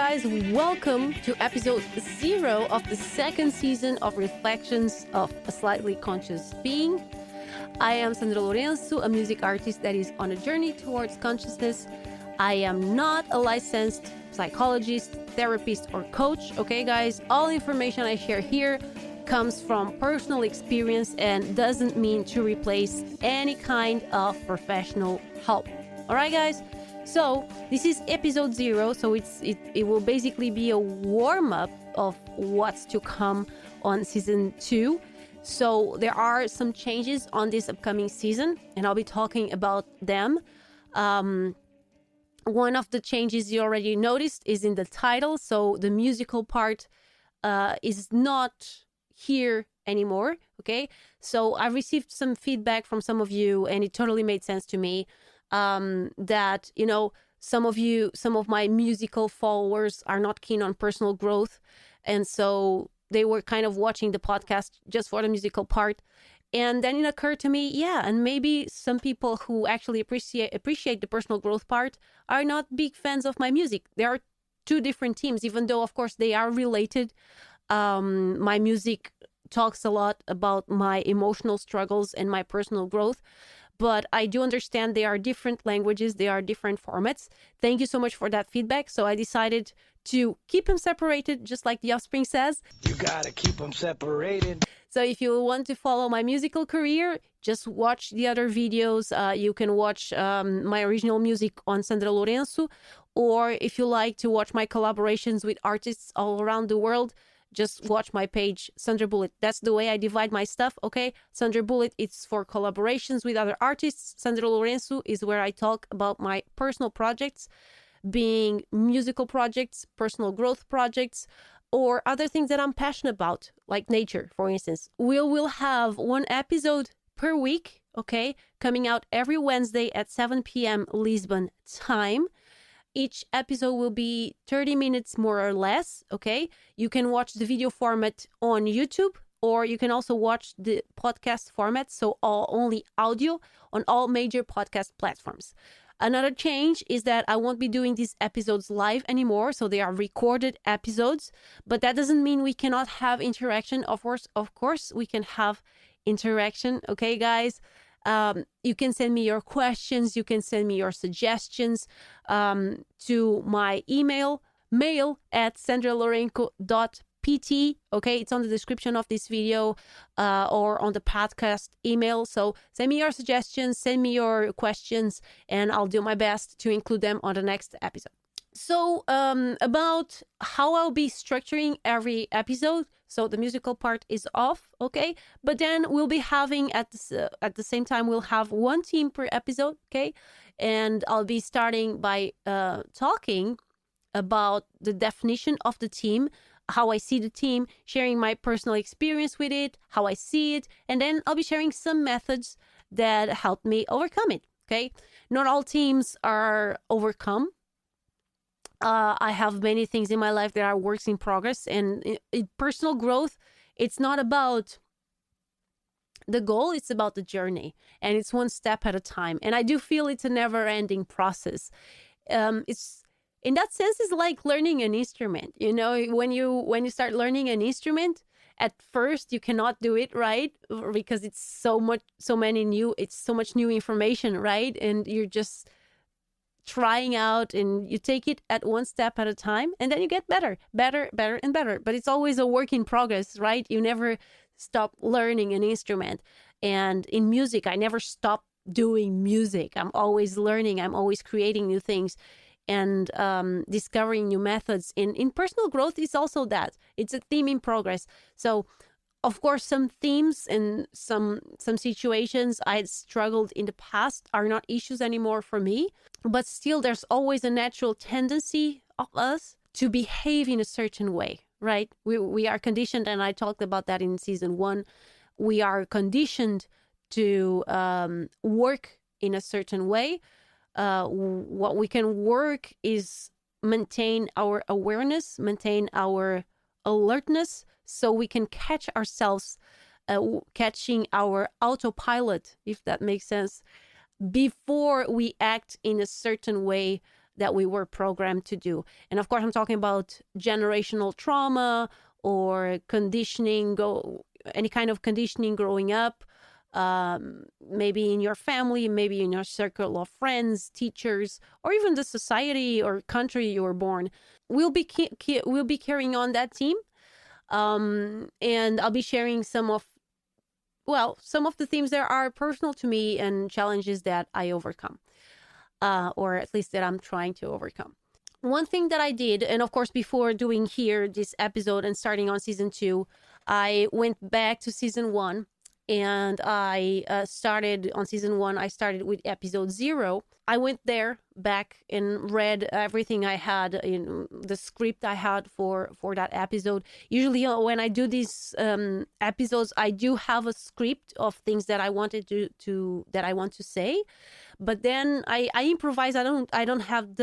guys, welcome to episode 0 of the second season of Reflections of a Slightly Conscious Being. I am Sandra Lourenco, a music artist that is on a journey towards consciousness. I am not a licensed psychologist, therapist, or coach, okay guys? All information I share here comes from personal experience and doesn't mean to replace any kind of professional help. All right, guys? So this is episode 0, so it will basically be a warm-up of what's to come on season 2. So there are some changes on this upcoming season, and I'll be talking about them. One of the changes you already noticed is in the title, so the musical part is not here anymore, okay? So I received some feedback from some of you, and it totally made sense to me. That, you know, some of my musical followers are not keen on personal growth. And so they were kind of watching the podcast just for the musical part. And then it occurred to me, yeah, and maybe some people who actually appreciate the personal growth part are not big fans of my music. There are two different teams, even though, of course, they are related. My music talks a lot about my emotional struggles and my personal growth. But I do understand they are different languages, they are different formats. Thank you so much for that feedback. So I decided to keep them separated, just like The Offspring says. You gotta keep them separated. So if you want to follow my musical career, just watch the other videos. You can watch my original music on Sandra Lourenco. Or if you like to watch my collaborations with artists all around the world, just watch my page, Sandra Bullet. That's the way I divide my stuff, okay? Sandra Bullet, it's for collaborations with other artists. Sandra Lourenco is where I talk about my personal projects, being musical projects, personal growth projects, or other things that I'm passionate about, like nature, for instance. We will have one episode per week, okay? Coming out every Wednesday at 7 p.m. Lisbon time. Each episode will be 30 minutes more or less, okay? You can watch the video format on YouTube, or you can also watch the podcast format, so only audio on all major podcast platforms. Another change is that I won't be doing these episodes live anymore, so they are recorded episodes, but that doesn't mean we cannot have interaction. Of course, we can have interaction, okay, guys? You can send me your questions. You can send me your suggestions to my email, mail@sandralourenco.pt. Okay, it's on the description of this video or on the podcast email. So send me your suggestions, send me your questions, and I'll do my best to include them on the next episode. So about how I'll be structuring every episode. So the musical part is off, okay? But then we'll be having at the same time, we'll have one team per episode, okay? And I'll be starting by talking about the definition of the team, how I see the team, sharing my personal experience with it, how I see it, and then I'll be sharing some methods that helped me overcome it, okay? Not all teams are overcome. I have many things in my life that are works in progress, and personal growth, it's not about the goal, it's about the journey, and it's one step at a time. And I do feel it's a never-ending process. It's in that sense, it's like learning an instrument. You know, when you start learning an instrument, at first you cannot do it right because it's so much new information, right? And you're just trying out, and you take it at one step at a time, and then you get better and better. But it's always a work in progress, right? You never stop learning an instrument. And in music, I never stop doing music. I'm always learning. I'm always creating new things and discovering new methods. In personal growth, it's also that. It's a theme in progress. So of course, some themes and some situations I struggled in the past are not issues anymore for me. But still, there's always a natural tendency of us to behave in a certain way, right? We are conditioned, and I talked about that in season 1. We are conditioned to work in a certain way. What we can work is maintain our awareness, maintain our alertness, so we can catch ourselves catching our autopilot, if that makes sense, before we act in a certain way that we were programmed to do. And of course, I'm talking about generational trauma or conditioning, any kind of conditioning growing up, maybe in your family, maybe in your circle of friends, teachers, or even the society or country you were born. We'll be carrying on that theme, and I'll be sharing some of the themes that are personal to me and challenges that I overcome, or at least that I'm trying to overcome. One thing that I did, and of course, before doing here this episode and starting on season 2, I went back to season 1, and I started on season 1. I started with episode 0. I went there back and read everything I had in the script I had for that episode. Usually when I do these episodes, I do have a script of things that I wanted that I want to say, but then I improvise. I don't have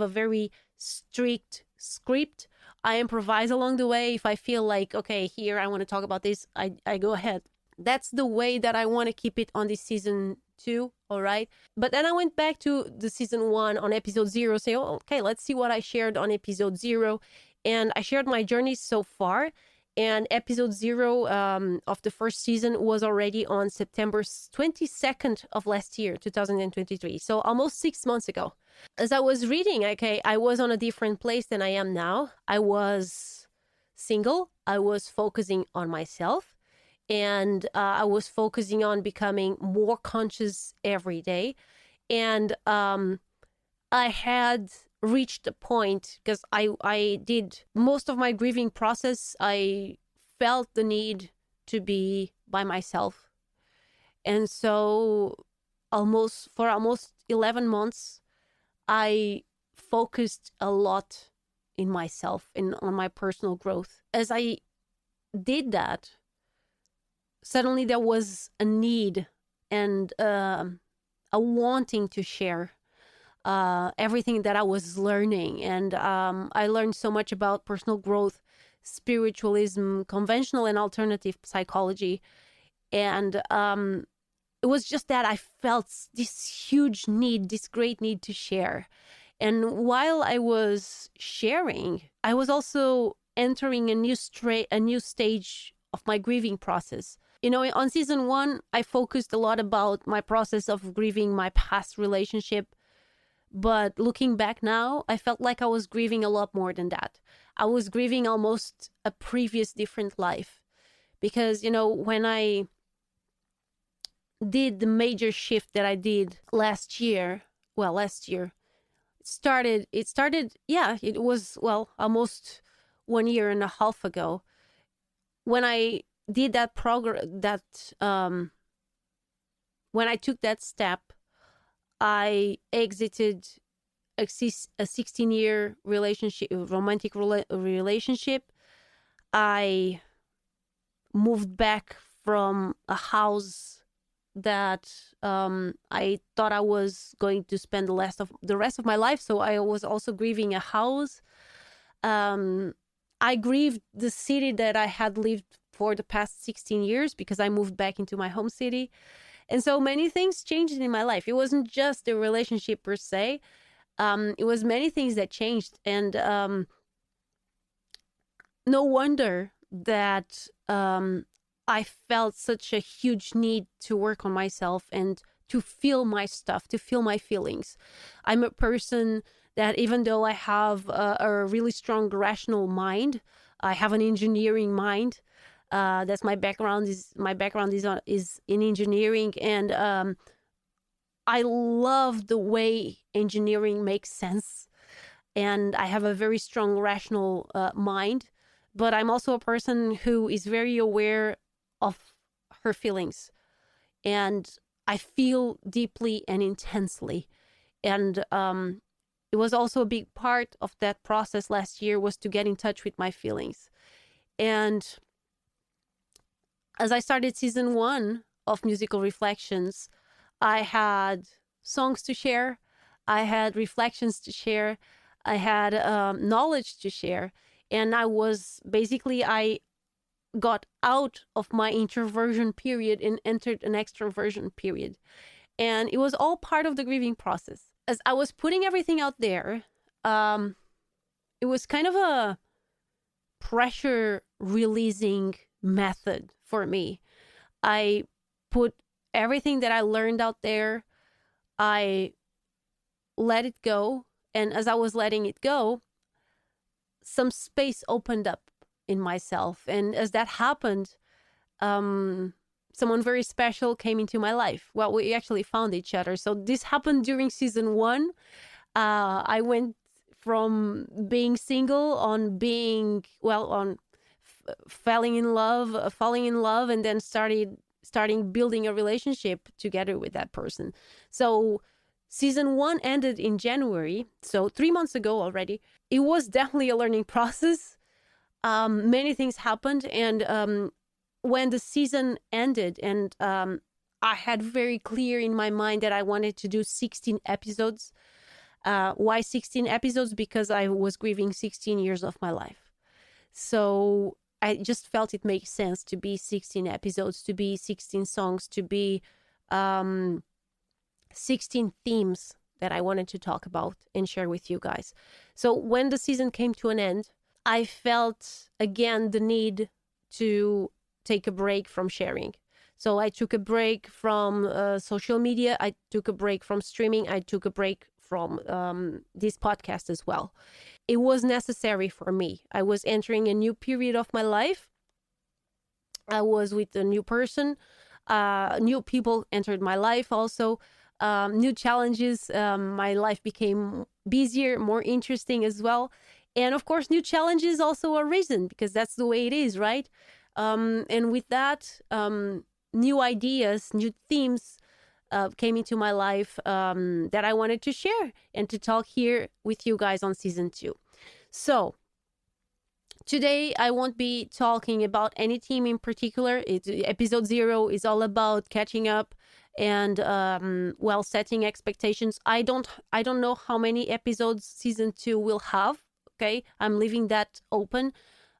a very strict script. I improvise along the way. If I feel like, okay, here I want to talk about this, I go ahead. That's the way that I want to keep it on this season 2, all right? But then I went back to the season 1 on episode 0, say, oh, okay, let's see what I shared on episode 0. And I shared my journey so far. And episode 0 of the first season was already on September 22nd of last year, 2023. So almost 6 months ago. As I was reading, okay, I was on a different place than I am now. I was single. I was focusing on myself. And I was focusing on becoming more conscious every day. And I had reached a point, because I did most of my grieving process. I felt the need to be by myself. And so for almost 11 months, I focused a lot in myself and on my personal growth. As I did that, suddenly there was a need and a wanting to share everything that I was learning. And I learned so much about personal growth, spiritualism, conventional and alternative psychology. And it was just that I felt this huge need, this great need to share. And while I was sharing, I was also entering a new stage of my grieving process. You know, on season 1, I focused a lot about my process of grieving my past relationship. But looking back now, I felt like I was grieving a lot more than that. I was grieving almost a previous different life. Because, you know, when I did the major shift that I did last year, it was almost 1 year and a half ago. When I did that when I took that step, I exited a 16-year romantic relationship. I moved back from a house that I thought I was going to spend the rest of my life. So I was also grieving a house. I grieved the city that I had lived for the past 16 years because I moved back into my home city. And so many things changed in my life. It wasn't just the relationship per se. It was many things that changed. And no wonder that I felt such a huge need to work on myself and to feel my stuff, to feel my feelings. I'm a person that, even though I have a really strong rational mind, I have an engineering mind. That's my background. My background is in engineering, and I love the way engineering makes sense. And I have a very strong rational mind, but I'm also a person who is very aware of her feelings, and I feel deeply and intensely. And it was also a big part of that process last year was to get in touch with my feelings. And as I started season 1 of Musical Reflections, I had songs to share, I had reflections to share, I had knowledge to share. And I got out of my introversion period and entered an extroversion period. And it was all part of the grieving process. as I was putting everything out there, it was kind of a pressure releasing method for me. I put everything that I learned out there. I let it go. And as I was letting it go, some space opened up in myself. And as that happened, someone very special came into my life. Well, we actually found each other. So this happened during season 1. I went from being single on being, well, on falling in love, and then starting building a relationship together with that person. So season 1 ended in January, so 3 months ago already. It was definitely a learning process. Many things happened, and when the season ended, and I had very clear in my mind that I wanted to do 16 episodes. Why 16 episodes? Because I was grieving 16 years of my life. So I just felt it makes sense to be 16 episodes, to be 16 songs, to be 16 themes that I wanted to talk about and share with you guys. So when the season came to an end, I felt again the need to take a break from sharing. So I took a break from social media. I took a break from streaming. I took a break from this podcast as well. It was necessary for me. I was entering a new period of my life. I was with a new person. New people entered my life also. New challenges. My life became busier, more interesting as well. And of course, new challenges also arisen because that's the way it is, right? And with that, new ideas, new themes came into my life that I wanted to share and to talk here with you guys on season 2. So today I won't be talking about any theme in particular. Episode 0 is all about catching up and well, setting expectations. I don't know how many episodes season 2 will have. Okay, I'm leaving that open.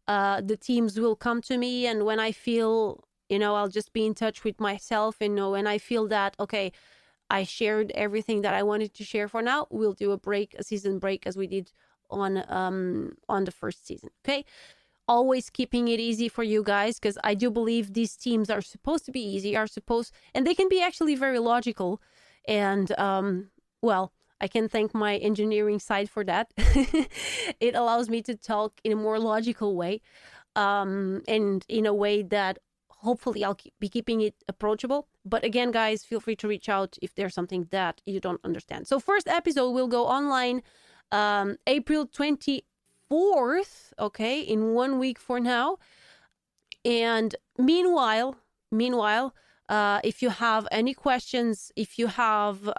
The teams will come to me, and when I feel, I'll just be in touch with myself, and when I feel that, okay, I shared everything that I wanted to share for now, we'll do a season break as we did on the first season. Okay, always keeping it easy for you guys, because I do believe these teams are supposed to be easy, and they can be actually very logical, and well, I can thank my engineering side for that. It allows me to talk in a more logical way, and in a way that hopefully I'll be keeping it approachable. But again, guys, feel free to reach out if there's something that you don't understand. So first episode will go online April 24th, okay, in 1 week for now. And meanwhile, if you have any questions, if you have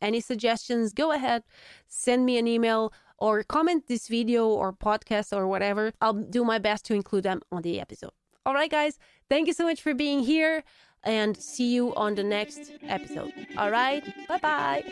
any suggestions, go ahead, send me an email or comment this video or podcast or whatever. I'll do my best to include them on the episode. All right, guys, thank you so much for being here, and see you on the next episode. All right, bye-bye.